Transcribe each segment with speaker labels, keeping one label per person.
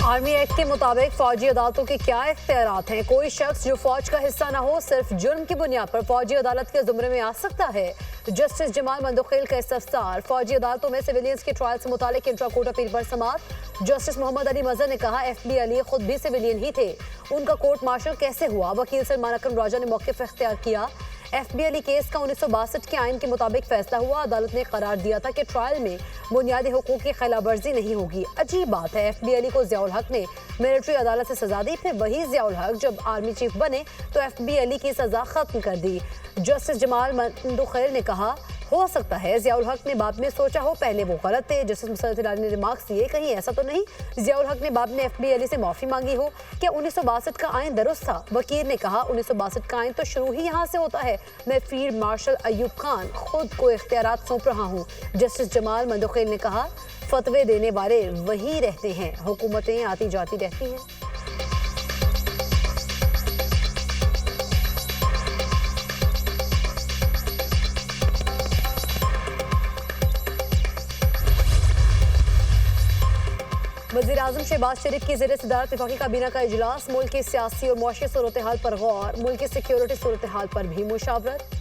Speaker 1: Army act के मुताबिक फौजी अदालतों के क्या इख्तियारात हैं? कोई शख्स जो फौज का हिस्सा न हो सिर्फ जुर्म की बुनियाद पर फौजी अदालत के जुमरे में आ सकता है। जस्टिस जमाल मंदोखेल का इस्तफसार। फौजी अदालतों में सिविलियंस के ट्रायल से मुतालिक इंट्रा कोर्ट अपील पर समाअत। जस्टिस मोहम्मद अली मजहर ने कहा, FB अली खुद भी सिविलियन ही थे, उनका कोर्ट मार्शल कैसे हुआ? वकील सलमान अकरम राजा ने मौक़िफ़ इख्तियार किया। FB अली केस का 1962 के आइन के मुताबिक फैसला हुआ। अदालत ने करार दिया था कि ट्रायल में बुनियादी हुकूक की खिलाफवर्जी नहीं होगी। अजीब बात है, FB अली को ज़ियाउल हक ने मिलिट्री अदालत से सजा दी, फिर वही ज़ियाउल हक जब आर्मी चीफ बने तो FB अली की सजा खत्म कर दी। जस्टिस जमाल मंदोखेल ने कहा, हो सकता है ज़ियाउल हक ने बाद में सोचा हो पहले वो गलत थे। जस्टिस मुसरत इलाही ने रिमार्क्स दिए, कहीं ऐसा तो नहीं ज़ियाउल हक ने बाद में FB अली से माफ़ी मांगी हो? क्या 1962 का आइन दुरुस्त था? वकील ने कहा, 1962 का आइन तो शुरू ही यहाँ से होता है। मैं फील्ड मार्शल अयूब खान खुद को इख्तियारात सौंप रहा हूँ। जस्टिस जमाल मंदोखेल ने कहा, फतवे देने वाले वही रहते हैं, हुकूमतें आती जाती रहती हैं। वज़ीर-ए-आज़म शहबाज शरीफ की ज़ेर सदारत वफाकी काबीना का इजलास। मुल्क की सियासी और मुआशी सूरत हाल पर गौर। मुल्क की सिक्योरिटी सूरत हाल पर भी मुशावरत।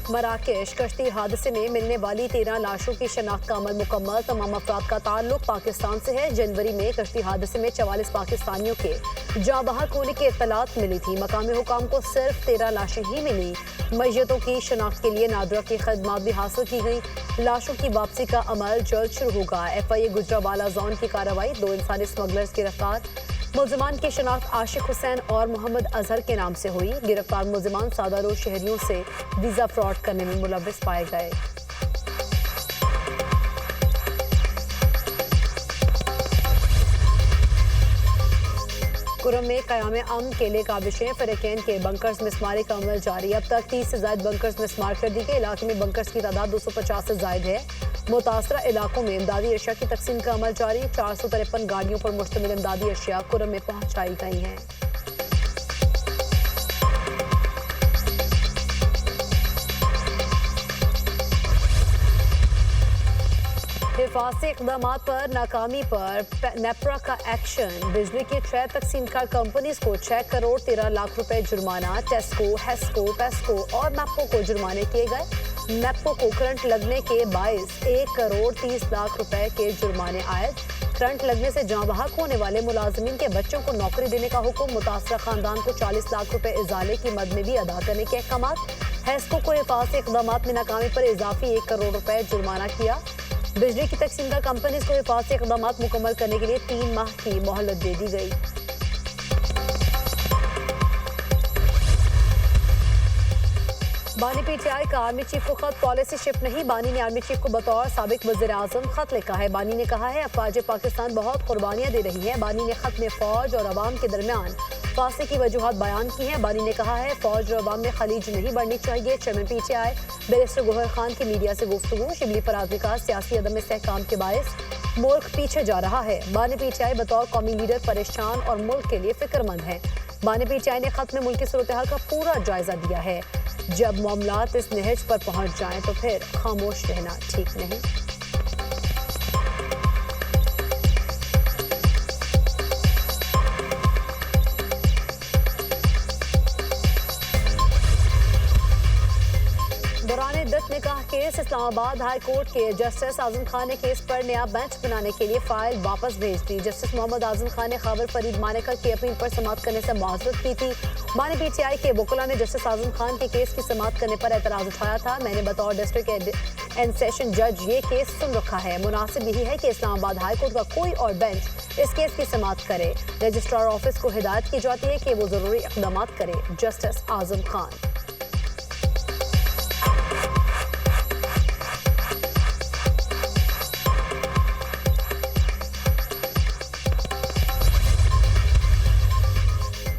Speaker 1: मराकेश कश्ती हादसे में मिलने वाली 13 लाशों की शनाख्त का अमल मुकम्मल। तमाम अफराद का ताल्लुक पाकिस्तान से है। जनवरी में कश्ती हादसे में 44 पाकिस्तानियों के जाँ बहक होने की इत्तलात मिली थी। मकामी हुकाम को सिर्फ 13 लाशें ही मिली। मैयतों की शनाख्त के लिए नादरा की खदमात भी हासिल की गई। लाशों की वापसी का अमल जल्द शुरू होगा। FIA गुजरावाला जोन की कार्रवाई। 2 इंसानी स्मगलर्स गिरफ्तार। मुलजमान की शनाख्त आशिक हुसैन और मोहम्मद अजहर के नाम से हुई। गिरफ्तार मुलजमान सादा रोज शहरियों से वीज़ा फ्रॉड करने में मुलव्विस पाए गए। कुरम में क़याम अमन के लिए काबिशें। फ़िरक़ैन के बंकर्स मिसमारी का अमल जारी। अब तक 30 से ज़ायद बंकर्स मिसमार कर दी गई। इलाके में बंकर्स की तादाद 250 से ज़ायद है। मुतासरा इलाकों में इमदादी अशिया की तकसीम का अमल जारी। 453 गाड़ियों पर मुश्तमिल इमदादी अशिया कुरम में पहुँचाई गई हैं। हिफाजती इक़दामात पर नाकामी पर नेपरा का एक्शन। बिजली की 6 तकसीमकार कंपनीज को 6 करोड़ 13 लाख रुपए जुर्माना। टेस्को, हेस्को, पेस्को और मैप्को को जुर्माने किए गए। मैप्को को करंट लगने के बायस 1 करोड़ 30 लाख रुपए के जुर्माने आयद। करंट लगने से जाँ बहक होने वाले मुलाजमीन के बच्चों को नौकरी देने का हुक्म। मुतासरा खानदान को 40 लाख रुपए इजाले की मद में भी अदा करने के अहकाम। हेस्को को हिफाजती इक़दामात में नाकामी पर इजाफी 1 करोड़ रुपए जुर्माना किया। बिजली की तकसीमदार कंपनीज को हिफाजती इक़दामात मुकम्मल करने के लिए 3 माह की मोहलत दे दी गई। बानी PTI का आर्मी चीफ को खत। पॉलिसी शिफ्ट नहीं। बानी ने आर्मी चीफ को बतौर साबिक वज़ीर-ए-आज़म खत लिखा है। बानी ने कहा है, अफवाज पाकिस्तान बहुत कुर्बानियाँ दे रही हैं। बानी ने खत में फौज और अवाम के दरमियान फासले की वजूहात बयान की हैं। बानी ने कहा है, फौज और अवाम में खलीज नहीं बढ़नी चाहिए। Chairman PTI barrister Gohar Khan की मीडिया से गुफ्तगू। शिबली फराज ने कहा, सियासी अदम इस्तेहकाम के बायस मुल्क पीछे जा रहा है। बानी PTI बतौर कौमी लीडर परेशान और मुल्क के लिए फिक्रमंद है। बानी PTI ने खत में मुल्क की सूरत हाल का पूरा जायजा दिया है। जब मामलात इस नहज पर पहुंच जाएं तो फिर खामोश रहना ठीक नहीं। दौरान दत्त ने कहा, केस इस्लामाबाद हाई कोर्ट के जस्टिस आजम खान ने केस पर नया बेंच बनाने के लिए फाइल वापस भेज दी। जस्टिस मोहम्मद आजम खान ने खबर फरीद मानेका की अपील पर समाअत करने से माजरत की थी। बानी PTI के वकील ने जस्टिस आजम खान के केस की समाअत करने पर एतराज़ उठाया था। मैंने बतौर डिस्ट्रिक्ट एंड सेशन जज ये केस सुन रखा है। मुनासिब यही है कि इस्लामाबाद हाई कोर्ट का कोई और बेंच इस केस की समाअत करे। रजिस्ट्रार ऑफिस को हिदायत की जाती है कि वो ज़रूरी इक़दाम करे। जस्टिस आजम खान।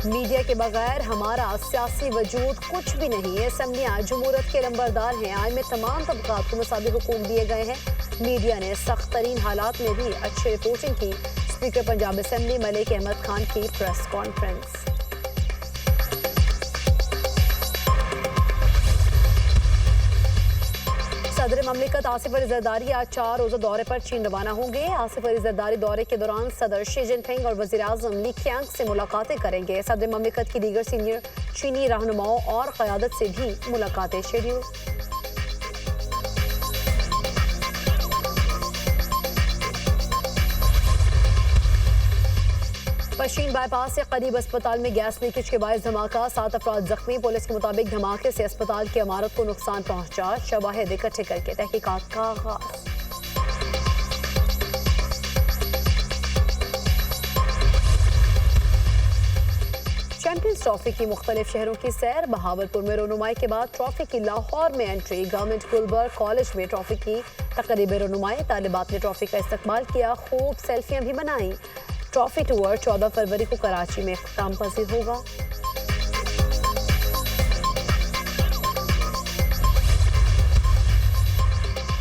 Speaker 1: मीडिया के बगैर हमारा सियासी वजूद कुछ भी नहीं है। असम्बलियाँ जमहूरियत के लंबरदार हैं। आइन में तमाम तबकात को मुसावी हुकूक दिए गए हैं। मीडिया ने सख्त तरीन हालात में भी अच्छी रिपोर्टिंग की। स्पीकर पंजाब असम्बली मलिक अहमद खान की प्रेस कॉन्फ्रेंस। सदर ममलिकत आसिफ अली जरदारी आज 4 रोजा दौरे पर चीन रवाना होंगे। आसिफ अली जरदारी दौरे के दौरान सदर शी जिनपिंग और वजीर आजम ली क़ियांग से मुलाकातें करेंगे। सदर ममलिकत की दीगर सीनियर चीनी रहनुमाओं और क़यादत से भी मुलाकातें शेड्यूल। पश्चिम बाईपास से करीब अस्पताल में गैस लीकेज के बायस धमाका, 7 अफराद जख्मी। पुलिस के मुताबिक धमाके से अस्पताल की इमारत को नुकसान पहुंचा। शवाहिद इकट्ठे करके तहकीकात का आगाज। चैंपियंस ट्रॉफी की मुख्तलिफ शहरों की सैर। बहावलपुर में रोनुमाई के बाद ट्रॉफी की लाहौर में एंट्री। गवर्नमेंट गुलबर्ग कॉलेज में ट्रॉफी की तकरीब रोनुमाई। तालिबात ने ट्रॉफी का इस्तकबाल किया, खूब सेल्फियां भी बनाई। ट्रॉफी टूर 14 फरवरी को कराची में इख्तिताम पजीर होगा।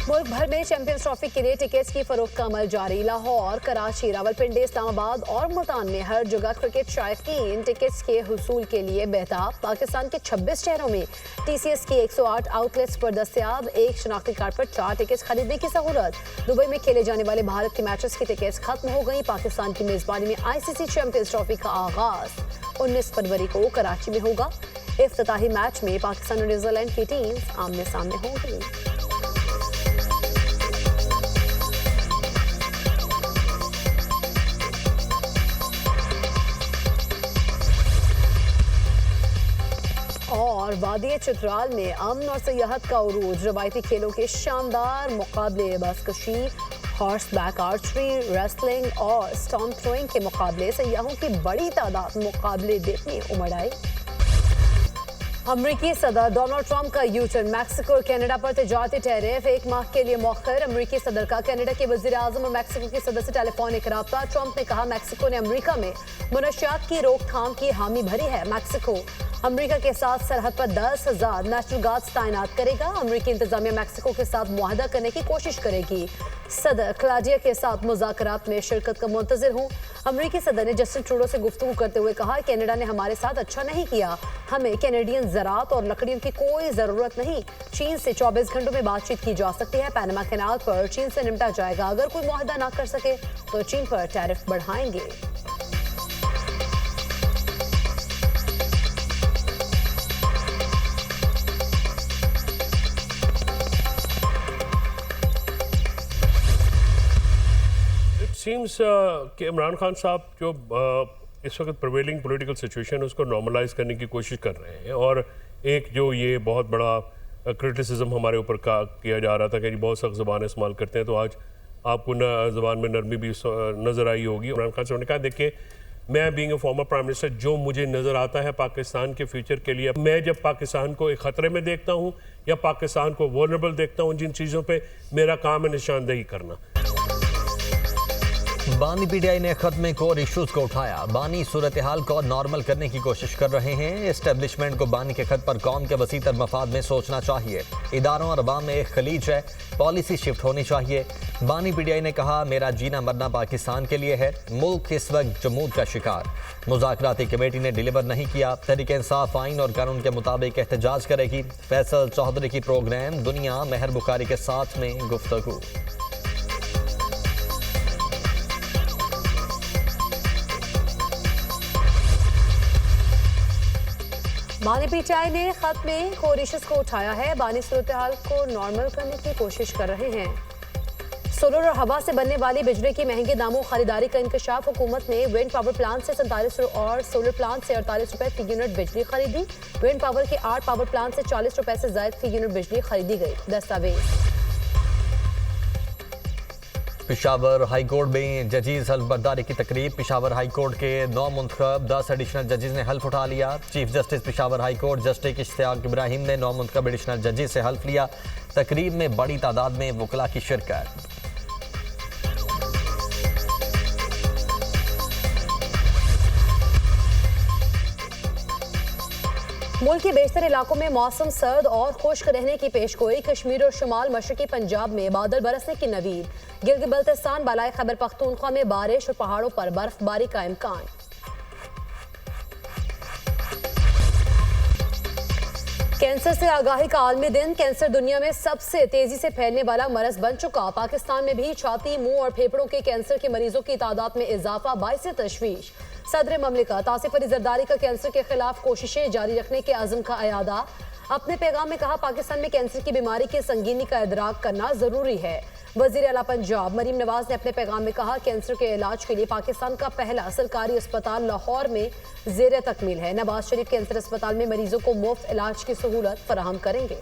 Speaker 1: मुल्क भर में चैंपियंस ट्रॉफी के लिए टिकट्स की फरोख्त का अमल जारी। लाहौर, कराची, रावलपिंडी, इस्लामाबाद और मुल्तान में हर जगह क्रिकेट शायकीन टिकट्स के हुसूल के लिए बेहताब। पाकिस्तान के 26 शहरों में TCS की 108 आउटलेट्स पर दस्तयाब। एक शनाख्ती कार्ड पर 4 टिकट्स खरीदने की सहूलत। दुबई में खेले जाने वाले भारत के मैचेस की टिकट्स खत्म हो गई। पाकिस्तान की मेजबानी में ICC चैंपियंस ट्रॉफी का आगाज 19 फरवरी को कराची में होगा। इफ्तिताही मैच में पाकिस्तान और न्यूजीलैंड की टीम्स आमने सामने होंगी। और वादी चित्राल में अमन और सियाहत का उरूज। रवायती खेलों के शानदार मुकाबले, बसकशी, हॉर्स बैक आर्चरी, रेसलिंग और स्टॉर्म थ्रोइंग के मुकाबले। सयाहों की बड़ी तादाद मुकाबले देखने उमड़ आई। अमरीकी सदर डोनाल्ड ट्रंप का यूटर्न। मैक्सिको और कनाडा पर तिजारती टैरिफ 1 माह के लिए मौखर। अमरीकी सदर का कनाडा के वजीर आजम और मैक्सिको के सदर से टेलीफोनिक रब्ता। ट्रंप ने कहा मैक्सिको ने अमरीका में मनशियात की रोकथाम की हामी भरी है। मैक्सिको अमरीका के साथ सरहद पर 10,000 नेशनल गार्ड्स तैनात करेगा। अमरीकी इंतजामिया मैक्सिको के साथ मुआहदा करने की कोशिश करेगी। सदर क्लाडिया के साथ मुज़ाकरात में शिरकत का मुंतज़िर हूँ। अमरीकी सदर ने जस्टिन ट्रूडो से गुफ्तगू करते हुए कहा कनाडा ने हमारे साथ अच्छा नहीं किया। हमें कैनेडियन ज़राअत और लकड़ियों की कोई ज़रूरत नहीं। चीन से 24 घंटों में बातचीत की जा सकती है। पैनामा कैनाल पर चीन से निपटा जाएगा। अगर कोई मुआहदा ना कर सके तो चीन पर टैरिफ बढ़ाएंगे।
Speaker 2: सीम्स कि इमरान खान साहब जो इस वक्त प्रिवेलिंग पॉलिटिकल सिचुएशन उसको नॉर्मलाइज करने की कोशिश कर रहे हैं। और एक जो ये बहुत बड़ा क्रिटिसिज्म हमारे ऊपर किया जा रहा था कि बहुत सख्त ज़बान इस्तेमाल करते हैं, तो आज आपको ज़बान में नरमी भी नज़र आई होगी। इमरान खान साहब ने कहा देखिए मैं being a former prime minister जो मुझे नज़र आता है पाकिस्तान के फ्यूचर के लिए, मैं जब पाकिस्तान को एक ख़तरे में देखता हूँ या पाकिस्तान को वल्नरेबल देखता हूँ, जिन चीज़ों पर मेरा काम है निशानदेही करना।
Speaker 3: बानी PTI ने खत में कोर इश्यूज को उठाया। बानी सूरत हाल को नॉर्मल करने की कोशिश कर रहे हैं। एस्टेब्लिशमेंट को बानी के खत पर कौम के वसीतर मफाद में सोचना चाहिए। इदारों और अवाम में एक खलीज है, पॉलिसी शिफ्ट होनी चाहिए। बानी PTI ने कहा मेरा जीना मरना पाकिस्तान के लिए है। मुल्क इस वक्त जमूद का शिकार। मुज़ाकराती कमेटी ने डिलीवर नहीं किया। तहरीक इंसाफ आइन और कानून के मुताबिक एहतजाज करेगी। फैसल चौधरी की प्रोग्राम दुनिया मेहर बुखारी के साथ में गुफ्तगू।
Speaker 1: बानी PTI ने खत में कोर इश्यूज को उठाया है। बानी सूरत हाल को नॉर्मल करने की कोशिश कर रहे हैं। सोलर और हवा से बनने वाली बिजली की महंगे दामों खरीदारी का इंकशाफ। हुकूमत ने विंड पावर प्लांट से 47 और सोलर प्लांट से 48 रुपए फी यूनिट बिजली खरीदी। विंड पावर के 8 पावर प्लांट से 40 रुपए से ज्यादा फी यूनिट बिजली खरीदी गई। दस्तावेज
Speaker 3: पेशावर हाई कोर्ट में जजीज हल्फ बर्दारी की तकरीब। पेशावर हाई कोर्ट के 9 मुंतखब 10 एडिशनल जजेस ने हल्फ उठा लिया। Chief justice Peshawar high court justice Ishtiaq Ibrahim ने 9 मुंतखब एडिशनल जजेस से हल्फ लिया। तकरीब में बड़ी तादाद में वकला की शिरकत।
Speaker 1: मुल्क के बेशतर इलाकों में मौसम सर्द और खुश्क रहने की पेशगोई। कश्मीर और शुमाल मशरकी पंजाब में बादल बरसने की नवीद। गिलगित बल्तिस्तान, बालाई खैबर पख्तूनख्वा में बारिश और पहाड़ों पर बर्फबारी का इम्कान। कैंसर से आगाही का आलमी दिन। कैंसर दुनिया में सबसे तेजी से फैलने वाला मरज बन चुका। पाकिस्तान में भी छाती, मुंह और फेफड़ों के कैंसर के मरीजों की तादाद में इजाफा बाइस तशवीश। सदर ममलिकत आसिफ अली जरदारी का कैंसर के खिलाफ कोशिशें जारी रखने के अज़्म का अयादा। अपने पैगाम में कहा, पाकिस्तान में कैंसर की बीमारी की संगीनी का इदराक करना जरूरी है। वजीर आला पंजाब मरीम नवाज ने अपने पैगाम में कहा, कैंसर के इलाज के लिए पाकिस्तान का पहला सरकारी अस्पताल लाहौर में जेर तकमील है। नवाज शरीफ कैंसर अस्पताल में मरीजों को मुफ्त इलाज की सहूलत फराहम करेंगे।